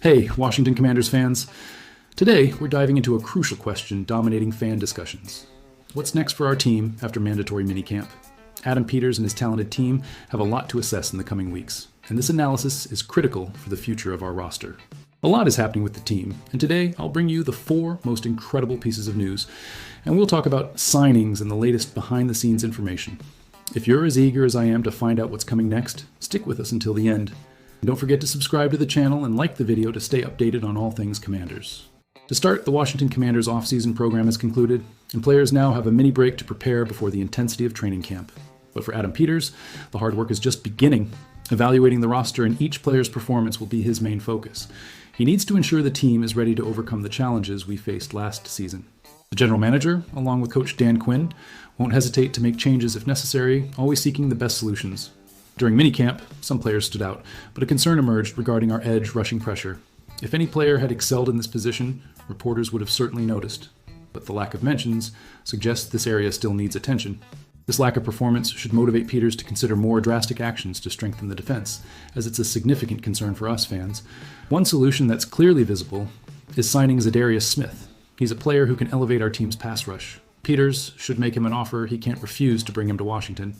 Hey, Washington Commanders fans. Today, we're diving into a crucial question dominating fan discussions. What's next for our team after mandatory minicamp? Adam Peters and his talented team have a lot to assess in the coming weeks, and this analysis is critical for the future of our roster. A lot is happening with the team, and today I'll bring you the 4 most incredible pieces of news, and we'll talk about signings and the latest behind-the-scenes information. If you're as eager as I am to find out what's coming next, stick with us until the end. And don't forget to subscribe to the channel and like the video to stay updated on all things Commanders. To start, the Washington Commanders off-season program is concluded, and players now have a mini break to prepare before the intensity of training camp. But for Adam Peters, the hard work is just beginning. Evaluating the roster and each player's performance will be his main focus. He needs to ensure the team is ready to overcome the challenges we faced last season. The general manager, along with coach Dan Quinn, won't hesitate to make changes if necessary, always seeking the best solutions. During minicamp, some players stood out, but a concern emerged regarding our edge rushing pressure. If any player had excelled in this position, reporters would have certainly noticed. But the lack of mentions suggests this area still needs attention. This lack of performance should motivate Peters to consider more drastic actions to strengthen the defense, as it's a significant concern for us fans. One solution that's clearly visible is signing Zadarius Smith. He's a player who can elevate our team's pass rush. Peters should make him an offer he can't refuse to bring him to Washington.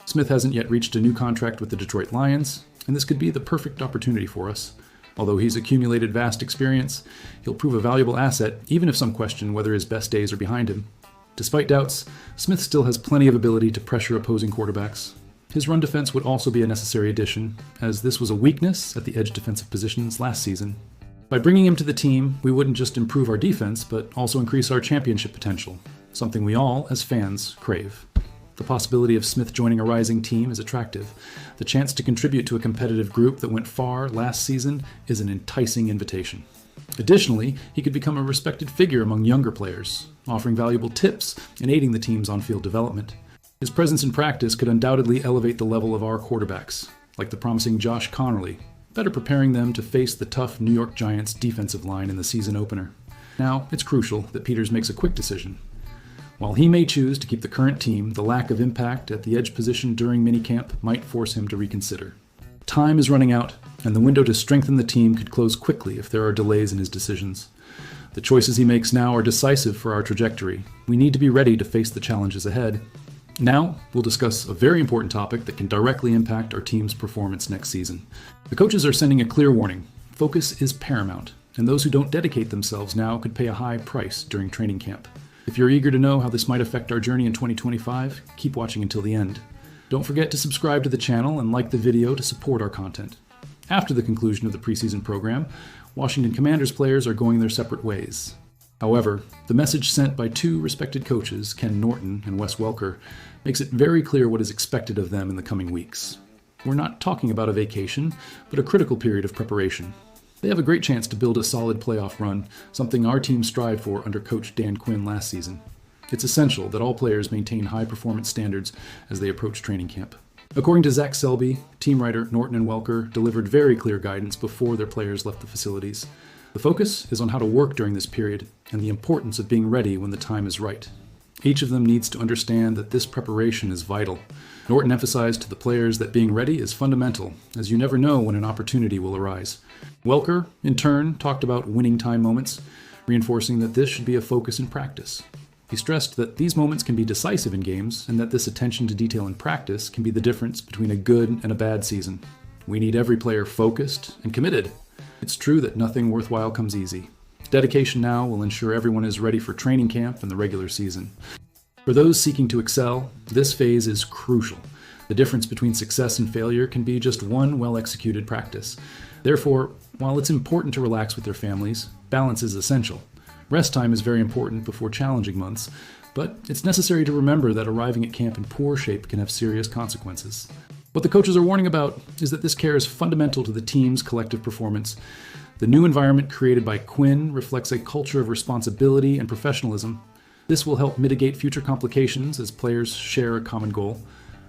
Smith hasn't yet reached a new contract with the Detroit Lions, and this could be the perfect opportunity for us. Although he's accumulated vast experience, he'll prove a valuable asset, even if some question whether his best days are behind him. Despite doubts, Smith still has plenty of ability to pressure opposing quarterbacks. His run defense would also be a necessary addition, as this was a weakness at the edge defensive positions last season. By bringing him to the team, we wouldn't just improve our defense, but also increase our championship potential, something we all, as fans, crave. The possibility of Smith joining a rising team is attractive. The chance to contribute to a competitive group that went far last season is an enticing invitation. Additionally, he could become a respected figure among younger players, offering valuable tips and aiding the team's on-field development. His presence in practice could undoubtedly elevate the level of our quarterbacks, like the promising Josh Connerly, better preparing them to face the tough New York Giants defensive line in the season opener. Now, it's crucial that Peters makes a quick decision. While he may choose to keep the current team, the lack of impact at the edge position during minicamp might force him to reconsider. Time is running out, and the window to strengthen the team could close quickly if there are delays in his decisions. The choices he makes now are decisive for our trajectory. We need to be ready to face the challenges ahead. Now, we'll discuss a very important topic that can directly impact our team's performance next season. The coaches are sending a clear warning. Focus is paramount, and those who don't dedicate themselves now could pay a high price during training camp. If you're eager to know how this might affect our journey in 2025, keep watching until the end. Don't forget to subscribe to the channel and like the video to support our content. After the conclusion of the preseason program, Washington Commanders players are going their separate ways. However, the message sent by 2 respected coaches, Ken Norton and Wes Welker, makes it very clear what is expected of them in the coming weeks. We're not talking about a vacation, but a critical period of preparation. They have a great chance to build a solid playoff run, something our team strived for under coach Dan Quinn last season. It's essential that all players maintain high-performance standards as they approach training camp. According to Zach Selby, team writer Norton and Welker delivered very clear guidance before their players left the facilities. The focus is on how to work during this period and the importance of being ready when the time is right. Each of them needs to understand that this preparation is vital. Norton emphasized to the players that being ready is fundamental, as you never know when an opportunity will arise. Welker, in turn, talked about winning time moments, reinforcing that this should be a focus in practice. He stressed that these moments can be decisive in games, and that this attention to detail in practice can be the difference between a good and a bad season. We need every player focused and committed. It's true that nothing worthwhile comes easy. Dedication now will ensure everyone is ready for training camp and the regular season. For those seeking to excel, this phase is crucial. The difference between success and failure can be just one well-executed practice. Therefore, while it's important to relax with their families, balance is essential. Rest time is very important before challenging months, but it's necessary to remember that arriving at camp in poor shape can have serious consequences. What the coaches are warning about is that this care is fundamental to the team's collective performance. The new environment created by Quinn reflects a culture of responsibility and professionalism. This will help mitigate future complications as players share a common goal.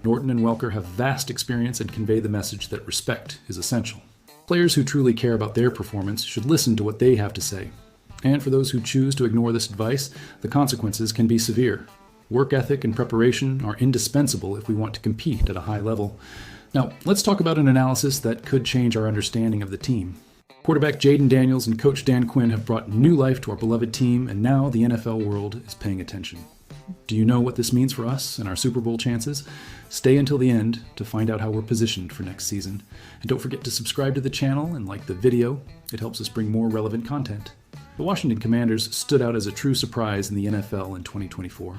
Norton and Welker have vast experience and convey the message that respect is essential. Players who truly care about their performance should listen to what they have to say. And for those who choose to ignore this advice, the consequences can be severe. Work ethic and preparation are indispensable if we want to compete at a high level. Now, let's talk about an analysis that could change our understanding of the team. Quarterback Jayden Daniels and coach Dan Quinn have brought new life to our beloved team, and now the NFL world is paying attention. Do you know what this means for us and our Super Bowl chances? Stay until the end to find out how we're positioned for next season. And don't forget to subscribe to the channel and like the video. It helps us bring more relevant content. The Washington Commanders stood out as a true surprise in the NFL in 2024.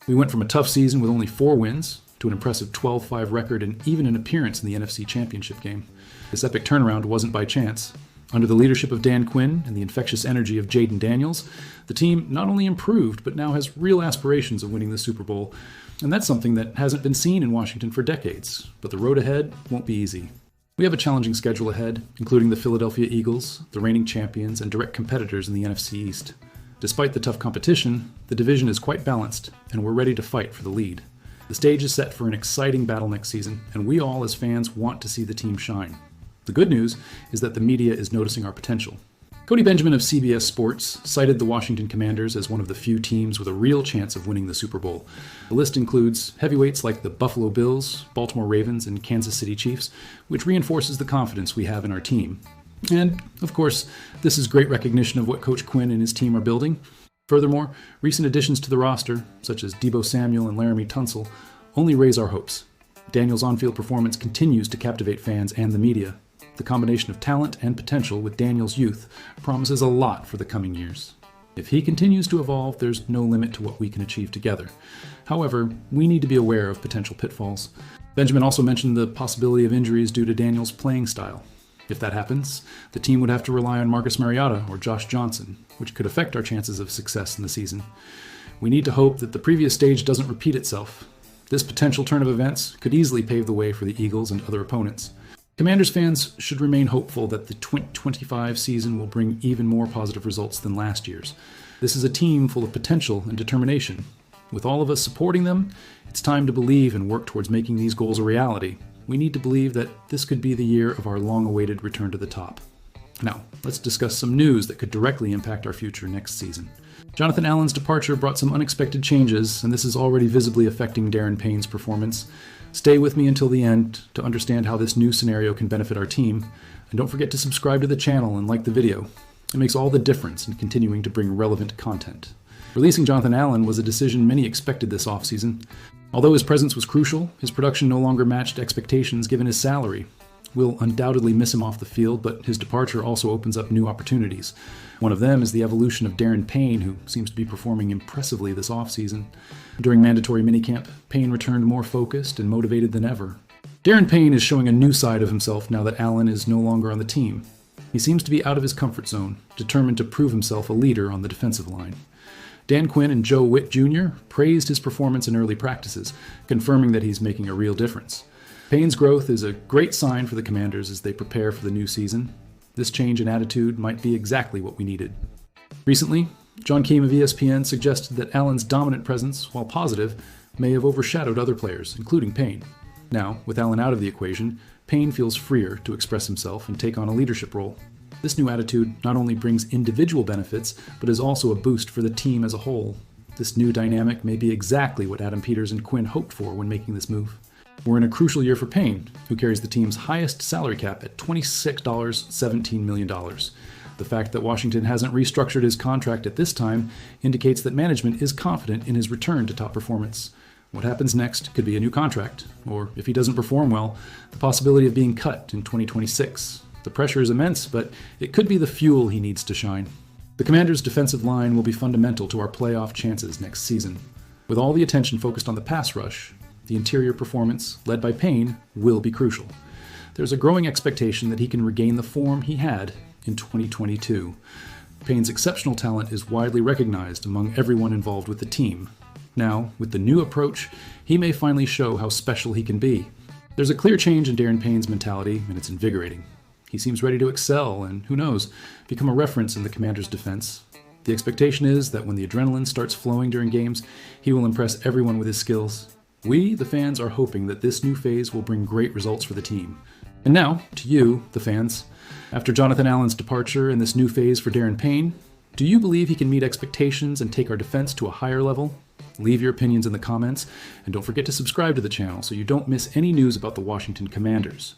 We went from a tough season with only 4 wins to an impressive 12-5 record and even an appearance in the NFC Championship game. This epic turnaround wasn't by chance. Under the leadership of Dan Quinn and the infectious energy of Jayden Daniels, the team not only improved, but now has real aspirations of winning the Super Bowl. And that's something that hasn't been seen in Washington for decades. But the road ahead won't be easy. We have a challenging schedule ahead, including the Philadelphia Eagles, the reigning champions, and direct competitors in the NFC East. Despite the tough competition, the division is quite balanced, and we're ready to fight for the lead. The stage is set for an exciting battle next season, and we all as fans want to see the team shine. The good news is that the media is noticing our potential. Cody Benjamin of CBS Sports cited the Washington Commanders as one of the few teams with a real chance of winning the Super Bowl. The list includes heavyweights like the Buffalo Bills, Baltimore Ravens, and Kansas City Chiefs, which reinforces the confidence we have in our team. And, of course, this is great recognition of what Coach Quinn and his team are building. Furthermore, recent additions to the roster, such as Deebo Samuel and Laramie Tunsil, only raise our hopes. Daniel's on-field performance continues to captivate fans and the media. The combination of talent and potential with Daniel's youth promises a lot for the coming years. If he continues to evolve, there's no limit to what we can achieve together. However, we need to be aware of potential pitfalls. Benjamin also mentioned the possibility of injuries due to Daniel's playing style. If that happens, the team would have to rely on Marcus Mariota or Josh Johnson, which could affect our chances of success in the season. We need to hope that the previous stage doesn't repeat itself. This potential turn of events could easily pave the way for the Eagles and other opponents. Commanders fans should remain hopeful that the 2025 season will bring even more positive results than last year's. This is a team full of potential and determination. With all of us supporting them, it's time to believe and work towards making these goals a reality. We need to believe that this could be the year of our long-awaited return to the top. Now, let's discuss some news that could directly impact our future next season. Jonathan Allen's departure brought some unexpected changes, and this is already visibly affecting Daron Payne's performance. Stay with me until the end to understand how this new scenario can benefit our team, and don't forget to subscribe to the channel and like the video. It makes all the difference in continuing to bring relevant content. Releasing Jonathan Allen was a decision many expected this offseason. Although his presence was crucial, his production no longer matched expectations given his salary. We'll undoubtedly miss him off the field, but his departure also opens up new opportunities. One of them is the evolution of Daron Payne, who seems to be performing impressively this offseason. During mandatory minicamp, Payne returned more focused and motivated than ever. Daron Payne is showing a new side of himself now that Allen is no longer on the team. He seems to be out of his comfort zone, determined to prove himself a leader on the defensive line. Dan Quinn and Joe Witt Jr. praised his performance in early practices, confirming that he's making a real difference. Payne's growth is a great sign for the Commanders as they prepare for the new season. This change in attitude might be exactly what we needed. Recently, John Keim of ESPN suggested that Allen's dominant presence, while positive, may have overshadowed other players, including Payne. Now, with Allen out of the equation, Payne feels freer to express himself and take on a leadership role. This new attitude not only brings individual benefits, but is also a boost for the team as a whole. This new dynamic may be exactly what Adam Peters and Quinn hoped for when making this move. We're in a crucial year for Payne, who carries the team's highest salary cap at $26.17 million. The fact that Washington hasn't restructured his contract at this time indicates that management is confident in his return to top performance. What happens next could be a new contract, or if he doesn't perform well, the possibility of being cut in 2026. The pressure is immense, but it could be the fuel he needs to shine. The Commanders' defensive line will be fundamental to our playoff chances next season. With all the attention focused on the pass rush, the interior performance, led by Payne, will be crucial. There's a growing expectation that he can regain the form he had in 2022. Payne's exceptional talent is widely recognized among everyone involved with the team. Now, with the new approach, he may finally show how special he can be. There's a clear change in Daron Payne's mentality, and it's invigorating. He seems ready to excel and, who knows, become a reference in the Commanders' defense. The expectation is that when the adrenaline starts flowing during games, he will impress everyone with his skills. We, the fans, are hoping that this new phase will bring great results for the team. And now, to you, the fans. After Jonathan Allen's departure and this new phase for Daron Payne, do you believe he can meet expectations and take our defense to a higher level? Leave your opinions in the comments, and don't forget to subscribe to the channel so you don't miss any news about the Washington Commanders.